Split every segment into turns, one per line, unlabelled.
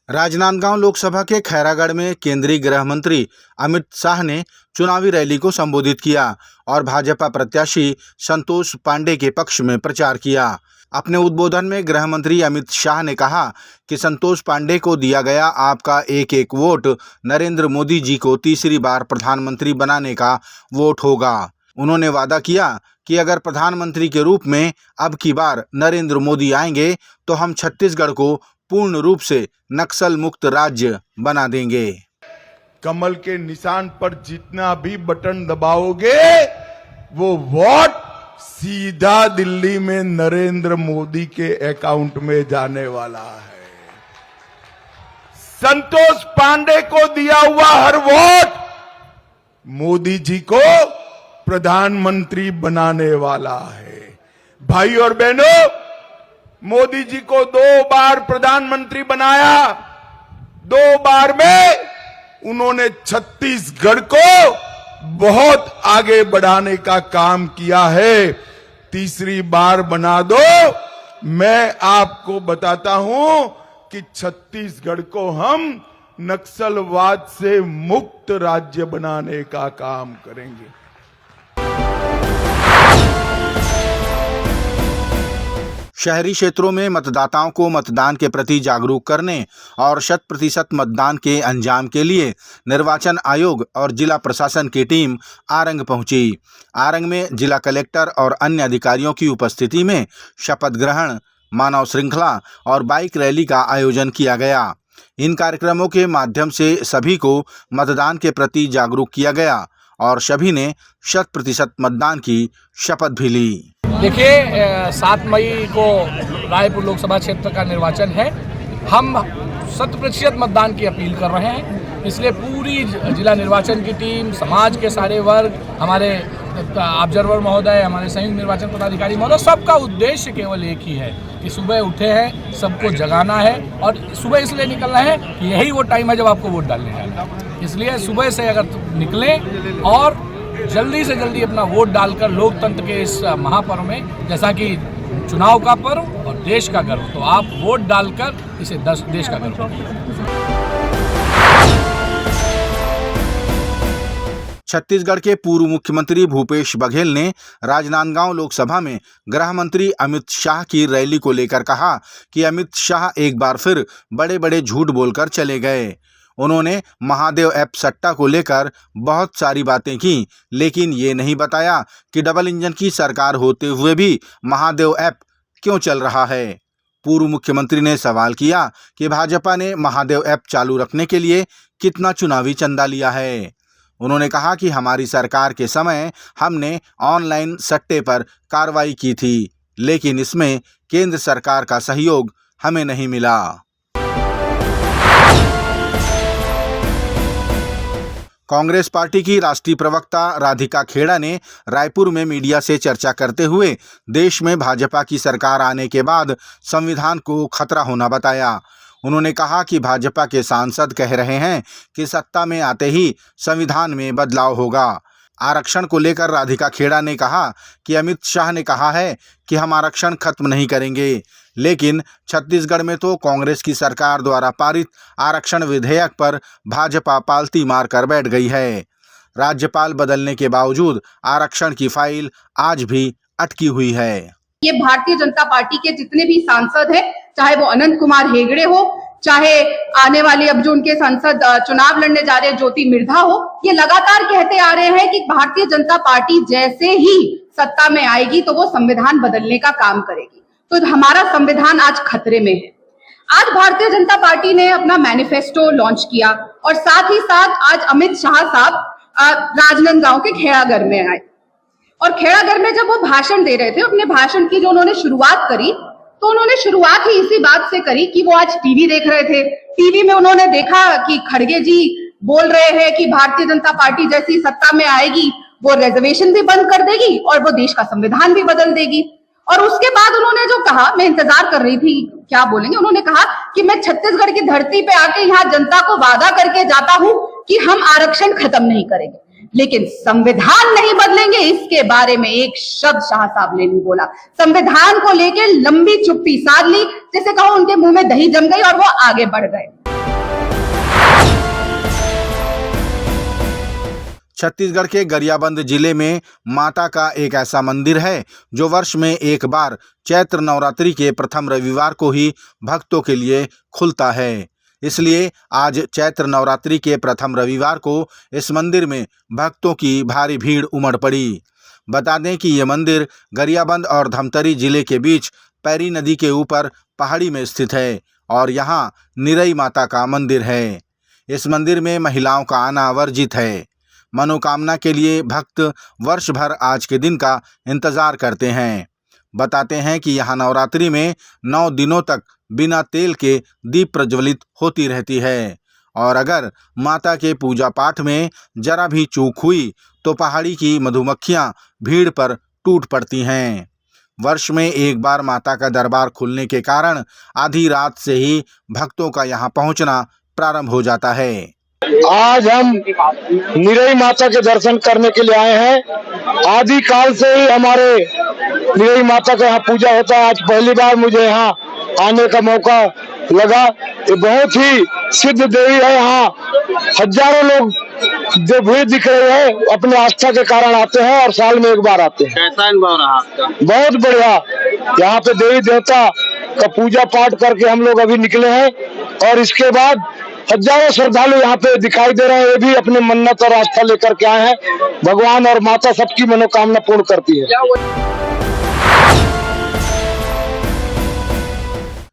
राजनांदगांव लोकसभा के खैरागढ़ में केंद्रीय गृह मंत्री अमित शाह ने चुनावी रैली को संबोधित किया और भाजपा प्रत्याशी संतोष पांडे के पक्ष में प्रचार किया। अपने उद्बोधन में गृह मंत्री अमित शाह ने कहा कि संतोष पांडे को दिया गया आपका एक एक वोट नरेंद्र मोदी जी को तीसरी बार प्रधानमंत्री बनाने का वोट होगा। उन्होंने वादा किया कि अगर प्रधानमंत्री के रूप में अब की बार नरेंद्र मोदी आएंगे तो हम छत्तीसगढ़ को पूर्ण रूप से नक्सल मुक्त राज्य बना देंगे।
कमल के निशान पर जितना भी बटन दबाओगे वो वोट सीधा दिल्ली में नरेंद्र मोदी के अकाउंट में जाने वाला है। संतोष पांडे को दिया हुआ हर वोट मोदी जी को प्रधानमंत्री बनाने वाला है। भाई और बहनों, मोदी जी को 2 बार प्रधानमंत्री बनाया। 2 बार में उन्होंने छत्तीसगढ़ को बहुत आगे बढ़ाने का काम किया है। तीसरी बार बना दो, मैं आपको बताता हूं कि छत्तीसगढ़ को हम नक्सलवाद से मुक्त राज्य बनाने का काम करेंगे।
शहरी क्षेत्रों में मतदाताओं को मतदान के प्रति जागरूक करने और 100% मतदान के अंजाम के लिए निर्वाचन आयोग और जिला प्रशासन की टीम आरंग पहुंची। आरंग में जिला कलेक्टर और अन्य अधिकारियों की उपस्थिति में शपथ ग्रहण, मानव श्रृंखला और बाइक रैली का आयोजन किया गया। इन कार्यक्रमों के माध्यम से सभी को मतदान के प्रति जागरूक किया गया और सभी ने 100% मतदान की शपथ भी ली।
देखिए, 7 मई को रायपुर लोकसभा क्षेत्र का निर्वाचन है। हम 100% मतदान की अपील कर रहे हैं। इसलिए पूरी जिला निर्वाचन की टीम, समाज के सारे वर्ग, हमारे ऑब्जर्वर महोदय, हमारे संयुक्त निर्वाचन पदाधिकारी महोदय, सबका उद्देश्य केवल एक ही है कि सुबह उठे हैं, सबको जगाना है। और सुबह इसलिए निकलना है कि यही वो टाइम है जब आपको वोट डालने जाना है। इसलिए सुबह से अगर निकलें और जल्दी से जल्दी अपना वोट डालकर लोकतंत्र के इस महापर्व में, जैसा कि चुनाव का पर्व और देश का गर्व, तो आप वोट डालकर इसे देश का गर्व करें।
छत्तीसगढ़ के पूर्व मुख्यमंत्री भूपेश बघेल ने राजनांदगांव लोकसभा में गृह मंत्री अमित शाह की रैली को लेकर कहा कि अमित शाह एक बार फिर बड़े बड़े झूठ बोलकर चले गए। उन्होंने महादेव ऐप सट्टा को लेकर बहुत सारी बातें की, लेकिन ये नहीं बताया कि डबल इंजन की सरकार होते हुए भी महादेव ऐप क्यों चल रहा है। पूर्व मुख्यमंत्री ने सवाल किया कि भाजपा ने महादेव ऐप चालू रखने के लिए कितना चुनावी चंदा लिया है। उन्होंने कहा कि हमारी सरकार के समय हमने ऑनलाइन सट्टे पर कार्रवाई की थी, लेकिन इसमें केंद्र सरकार का सहयोग हमें नहीं मिला। कांग्रेस पार्टी की राष्ट्रीय प्रवक्ता राधिका खेड़ा ने रायपुर में मीडिया से चर्चा करते हुए देश में भाजपा की सरकार आने के बाद संविधान को खतरा होना बताया। उन्होंने कहा कि भाजपा के सांसद कह रहे हैं कि सत्ता में आते ही संविधान में बदलाव होगा। आरक्षण को लेकर राधिका खेड़ा ने कहा कि अमित शाह ने कहा है कि हम आरक्षण खत्म नहीं करेंगे, लेकिन छत्तीसगढ़ में तो कांग्रेस की सरकार द्वारा पारित आरक्षण विधेयक पर भाजपा पालती मार कर बैठ गई है। राज्यपाल बदलने के बावजूद आरक्षण की फाइल आज भी अटकी हुई है।
ये भारतीय जनता पार्टी के जितने भी सांसद हैं, चाहे वो अनंत कुमार हेगड़े हो, चाहे आने वाले अब जो उनके सांसद चुनाव लड़ने जा रहे ज्योति मिर्धा हो, ये लगातार कहते आ रहे हैं कि भारतीय जनता पार्टी जैसे ही सत्ता में आएगी तो वो संविधान बदलने का काम करेगी। तो हमारा संविधान आज खतरे में है। आज भारतीय जनता पार्टी ने अपना मैनिफेस्टो लॉन्च किया और साथ ही साथ आज अमित शाह साहब राजनांदगांव के खेड़ागढ़ में आए और खेड़ागढ़ में जब वो भाषण दे रहे थे, अपने भाषण की जो उन्होंने शुरुआत करी, तो उन्होंने शुरुआत ही इसी बात से करी कि वो आज टीवी देख रहे थे। टीवी में उन्होंने देखा कि खड़गे जी बोल रहे हैं कि भारतीय जनता पार्टी जैसी सत्ता में आएगी वो रिजर्वेशन भी बंद कर देगी और वो देश का संविधान भी बदल देगी। और उसके बाद उन्होंने जो कहा, मैं इंतजार कर रही थी क्या बोलेंगे, उन्होंने कहा कि मैं छत्तीसगढ़ की धरती पे आके यहाँ जनता को वादा करके जाता हूँ कि हम आरक्षण खत्म नहीं करेंगे, लेकिन संविधान नहीं बदलेंगे। इसके बारे में एक शब्द शाह साहब ने नहीं बोला। संविधान को लेकर लंबी चुप्पी साध ली, जैसे कहो उनके मुंह में दही जम गई और वो आगे बढ़ गए।
छत्तीसगढ़ के गरियाबंद जिले में माता का एक ऐसा मंदिर है जो वर्ष में एक बार चैत्र नवरात्रि के प्रथम रविवार को ही भक्तों के लिए खुलता है। इसलिए आज चैत्र नवरात्रि के प्रथम रविवार को इस मंदिर में भक्तों की भारी भीड़ उमड़ पड़ी। बता दें कि ये मंदिर गरियाबंद और धमतरी जिले के बीच पैरी नदी के ऊपर पहाड़ी में स्थित है और यहाँ निरई माता का मंदिर है। इस मंदिर में महिलाओं का आना वर्जित है। मनोकामना के लिए भक्त वर्ष भर आज के दिन का इंतजार करते हैं। बताते हैं कि यहाँ नवरात्रि में 9 दिनों तक बिना तेल के दीप प्रज्वलित होती रहती है और अगर माता के पूजा पाठ में जरा भी चूक हुई तो पहाड़ी की मधुमक्खियाँ भीड़ पर टूट पड़ती हैं। वर्ष में एक बार माता का दरबार खुलने के कारण आधी रात से ही भक्तों का यहाँ पहुँचना प्रारंभ हो जाता है।
आज हम निरई माता के दर्शन करने के लिए आए हैं। आदि काल से ही हमारे निरई माता का यहाँ पूजा होता है। आज पहली बार मुझे यहाँ आने का मौका लगा। ये बहुत ही सिद्ध देवी है। यहाँ हजारों लोग जो भीड़ दिख रहे हैं अपने आस्था के कारण आते हैं और साल में एक बार आते हैं।
कैसा अनुभव रहा आपका?
बहुत बढ़िया। यहाँ पे देवी देवता का पूजा पाठ करके हम लोग अभी निकले हैं और इसके बाद हजारों श्रद्धालु यहाँ पे दिखाई दे रहे हैं। ये भी अपने मन्नत और आस्था लेकर के आए हैं। भगवान और माता सबकी मनोकामना पूर्ण करती है।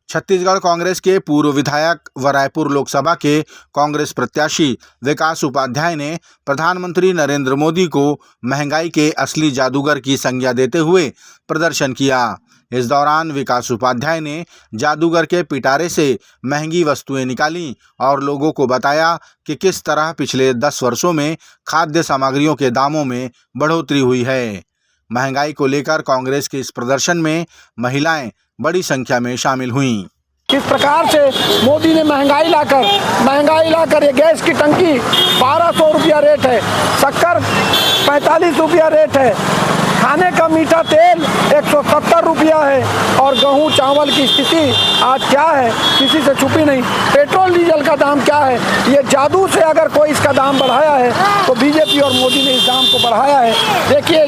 छत्तीसगढ़ कांग्रेस के पूर्व विधायक व रायपुर लोकसभा के कांग्रेस प्रत्याशी विकास उपाध्याय ने प्रधानमंत्री नरेंद्र मोदी को महंगाई के असली जादूगर की संज्ञा देते हुए प्रदर्शन किया। इस दौरान विकास उपाध्याय ने जादूगर के पिटारे से महंगी वस्तुएं निकालीं और लोगों को बताया कि किस तरह पिछले 10 वर्षों में खाद्य सामग्रियों के दामों में बढ़ोतरी हुई है। महंगाई को लेकर कांग्रेस के इस प्रदर्शन में महिलाएं बड़ी संख्या में शामिल हुईं।
किस प्रकार से मोदी ने महंगाई लाकर ये गैस की टंकी 1200 रुपया रेट है, शक्कर 45 रुपया रेट है, खाने का मीठा तेल 170 रुपया है और गेहूं चावल की स्थिति आज क्या है किसी से छुपी नहीं। पेट्रोल डीजल का दाम क्या है, ये जादू से अगर कोई इसका दाम बढ़ाया है तो बीजेपी और मोदी ने इस दाम को बढ़ाया है। देखिए